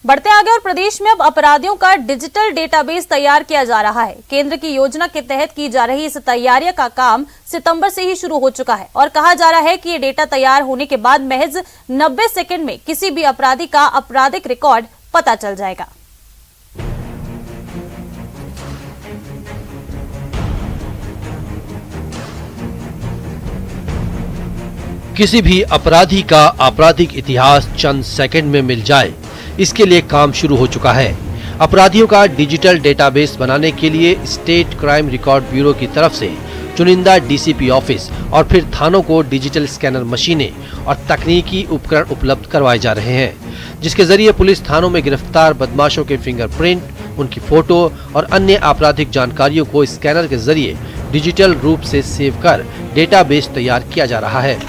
बढ़ते आगे और प्रदेश में अब अपराधियों का डिजिटल डेटाबेस तैयार किया जा रहा है। केंद्र की योजना के तहत की जा रही इस तैयारी का काम सितंबर से ही शुरू हो चुका है और कहा जा रहा है कि ये डेटा तैयार होने के बाद महज 90 सेकंड में किसी भी अपराधी का आपराधिक रिकॉर्ड पता चल जाएगा। किसी भी अपराधी का आपराधिक इतिहास चंद सेकंड में मिल जाए, इसके लिए काम शुरू हो चुका है। अपराधियों का डिजिटल डेटाबेस बनाने के लिए स्टेट क्राइम रिकॉर्ड ब्यूरो की तरफ से चुनिंदा डीसीपी ऑफिस और फिर थानों को डिजिटल स्कैनर मशीनें और तकनीकी उपकरण उपलब्ध करवाए जा रहे हैं, जिसके जरिए पुलिस थानों में गिरफ्तार बदमाशों के फिंगरप्रिंट, उनकी फोटो और अन्य आपराधिक जानकारियों को स्कैनर के जरिए डिजिटल रूप से सेव कर डेटाबेस तैयार किया जा रहा है।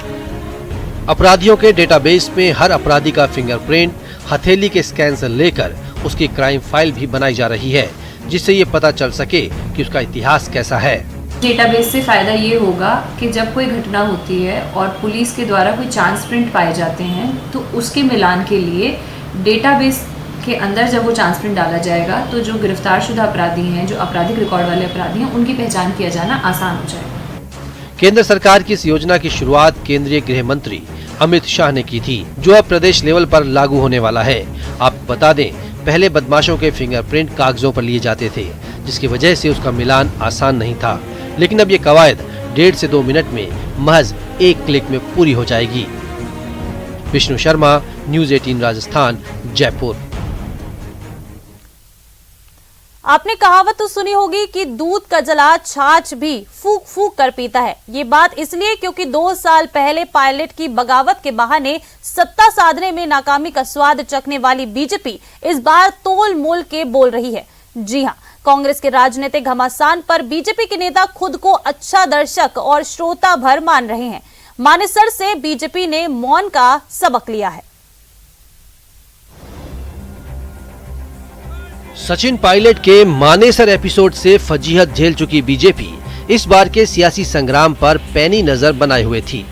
अपराधियों के डेटाबेस में हर अपराधी का फिंगरप्रिंट, हथेली के स्कैन से लेकर उसकी क्राइम फाइल भी बनाई जा रही है, जिससे ये पता चल सके कि उसका इतिहास कैसा है। डेटाबेस से फायदा ये होगा कि जब कोई घटना होती है और पुलिस के द्वारा कोई चांस प्रिंट पाए जाते हैं तो उसके मिलान के लिए डेटाबेस के अंदर जब वो चांस प्रिंट डाला जाएगा तो जो गिरफ्तार शुदा अपराधी हैं, जो आपराधिक रिकॉर्ड वाले अपराधी हैं, उनकी पहचान किया जाना आसान हो जाएगा। केंद्र सरकार की इस योजना की शुरुआत केंद्रीय गृह मंत्री अमित शाह ने की थी, जो अब प्रदेश लेवल पर लागू होने वाला है। आपको बता दें, पहले बदमाशों के फिंगरप्रिंट कागजों पर लिए जाते थे, जिसकी वजह से उसका मिलान आसान नहीं था, लेकिन अब ये कवायद 1.5 से 2 मिनट में महज 1 क्लिक में पूरी हो जाएगी। विष्णु शर्मा, न्यूज़ 18 राजस्थान, जयपुर। आपने कहावत तो सुनी होगी कि दूध का जला छाछ भी फूक फूक कर पीता है। ये बात इसलिए क्योंकि 2 साल पहले पायलट की बगावत के बहाने सत्ता साधने में नाकामी का स्वाद चखने वाली बीजेपी इस बार तोल मोल के बोल रही है। जी हां, कांग्रेस के राजनीतिक घमासान पर बीजेपी के नेता खुद को अच्छा दर्शक और श्रोता भर मान रहे हैं। मानेसर से बीजेपी ने मौन का सबक लिया है। सचिन पायलट के मानेसर एपिसोड से फजीहत झेल चुकी बीजेपी इस बार के सियासी संग्राम पर पैनी नजर बनाए हुए थी।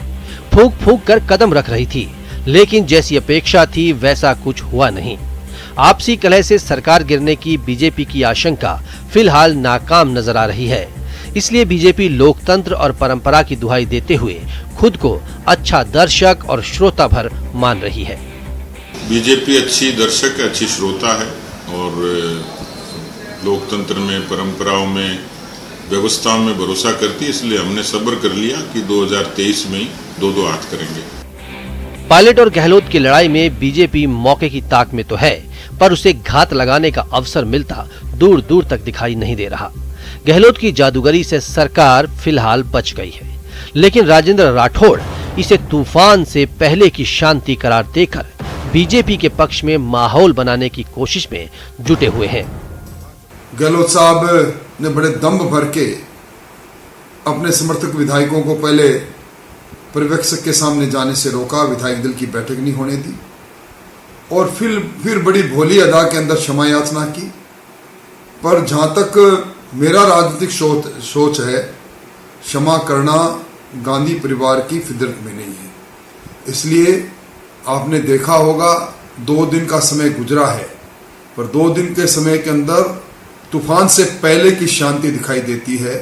फूंक फूंक कर कदम रख रही थी, लेकिन जैसी अपेक्षा थी वैसा कुछ हुआ नहीं। आपसी कलह से सरकार गिरने की बीजेपी की आशंका फिलहाल नाकाम नजर आ रही है। इसलिए बीजेपी लोकतंत्र और परंपरा की दुहाई देते हुए खुद को अच्छा दर्शक और श्रोता भर मान रही है। बीजेपी अच्छी दर्शक, अच्छी श्रोता है और लोकतंत्र में, परंपराओं में, व्यवस्थाओं में भरोसा करती है। इसलिए हमने सब्र कर लिया कि 2023 में ही 2-2 हाथ करेंगे। पायलट और गहलोत की लड़ाई में बीजेपी मौके की ताक में तो है, पर उसे घात लगाने का अवसर मिलता दूर दूर तक दिखाई नहीं दे रहा। गहलोत की जादूगरी से सरकार फिलहाल बच गई है, लेकिन राजेंद्र राठौड़ इसे तूफान से पहले की शांति करार देकर बीजेपी के पक्ष में माहौल बनाने की कोशिश में जुटे हुए हैं। गहलोत साहब ने बड़े दम भर के अपने समर्थक विधायकों को पहले पर्यवेक्षक के सामने जाने से रोका, विधायक दल की बैठक नहीं होने दी और फिर बड़ी भोली अदा के अंदर क्षमा याचना की। पर जहां तक मेरा राजनीतिक सोच है, क्षमा करना गांधी परिवार की फितरत में नहीं है। इसलिए आपने देखा होगा 2 दिन का समय गुजरा है, पर 2 दिन के समय के अंदर तूफान से पहले की शांति दिखाई देती है।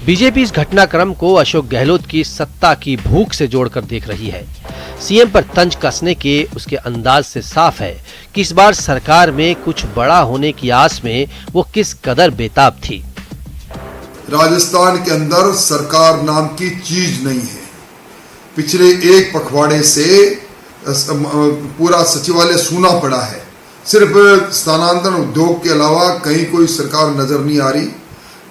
बीजेपी इस घटनाक्रम को अशोक गहलोत की सत्ता की भूख से जोड़कर देख रही है। सीएम पर तंज कसने के उसके अंदाज से साफ है कि इस बार सरकार में कुछ बड़ा होने की आस में वो किस कदर बेताब थी। राजस्थान के अंदर सरकार नाम की चीज नहीं है। पिछले 1 पखवाड़े से पूरा सचिवालय सूना पड़ा है। सिर्फ स्थानांतरण उद्योग के अलावा कहीं कोई सरकार नजर नहीं आ रही।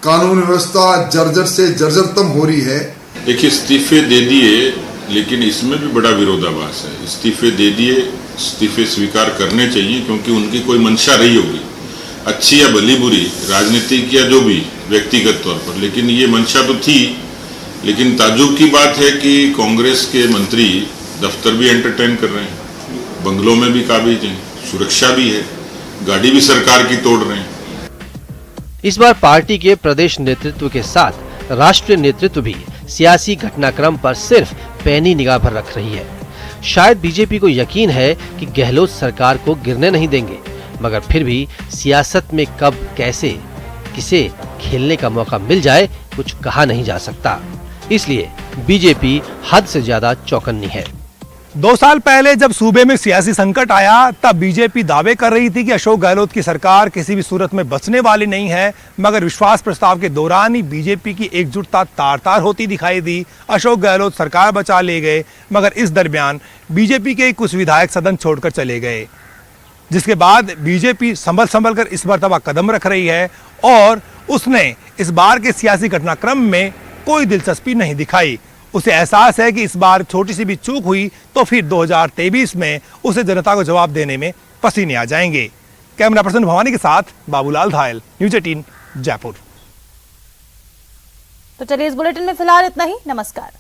कानून व्यवस्था जर्जर से जर्जरतम हो रही है। देखिए, इस्तीफे दे दिए, लेकिन इसमें भी बड़ा विरोधाभास है। इस्तीफे दे दिए, इस्तीफे स्वीकार करने चाहिए, क्योंकि उनकी कोई मंशा रही होगी, अच्छी या भली बुरी, राजनीतिक या जो भी, व्यक्तिगत तौर पर, लेकिन ये मंशा तो थी। लेकिन ताज्जुब की बात है कि कांग्रेस के मंत्री दफ्तर भी एंटरटेन कर रहे हैं, बंगलों में भी काबिज हैं, सुरक्षा भी है, गाड़ी भी सरकार की तोड़ रहे हैं। इस बार पार्टी के प्रदेश नेतृत्व के साथ राष्ट्रीय नेतृत्व भी सियासी घटनाक्रम पर सिर्फ पैनी निगाह भर रख रही है। शायद बीजेपी को यकीन है कि गहलोत सरकार को गिरने नहीं देंगे, मगर फिर भी सियासत में कब कैसे किसे खेलने का मौका मिल जाए कुछ कहा नहीं जा सकता। इसलिए बीजेपी हद से ज्यादा चौकन्नी है। 2 साल पहले जब सूबे में सियासी संकट आया तब बीजेपी दावे कर रही थी कि अशोक गहलोत की सरकार किसी भी सूरत में बचने वाली नहीं है, मगर विश्वास प्रस्ताव के दौरान ही बीजेपी की एकजुटता तार-तार होती दिखाई दी। अशोक गहलोत सरकार बचा ले गए, मगर इस दरमियान बीजेपी के कुछ विधायक सदन छोड़कर चले गए, जिसके बाद बीजेपी संभल कर इस मर्तबा कदम रख रही है और उसने इस बार के सियासी घटनाक्रम में कोई दिलचस्पी नहीं दिखाई। उसे एहसास है कि इस बार छोटी सी भी चूक हुई तो फिर 2023 में उसे जनता को जवाब देने में पसीने आ जाएंगे। कैमरा पर्सन भवानी के साथ बाबूलाल धायल, न्यूज़ 18 जयपुर। तो चलिए इस बुलेटिन में फिलहाल इतना ही। नमस्कार।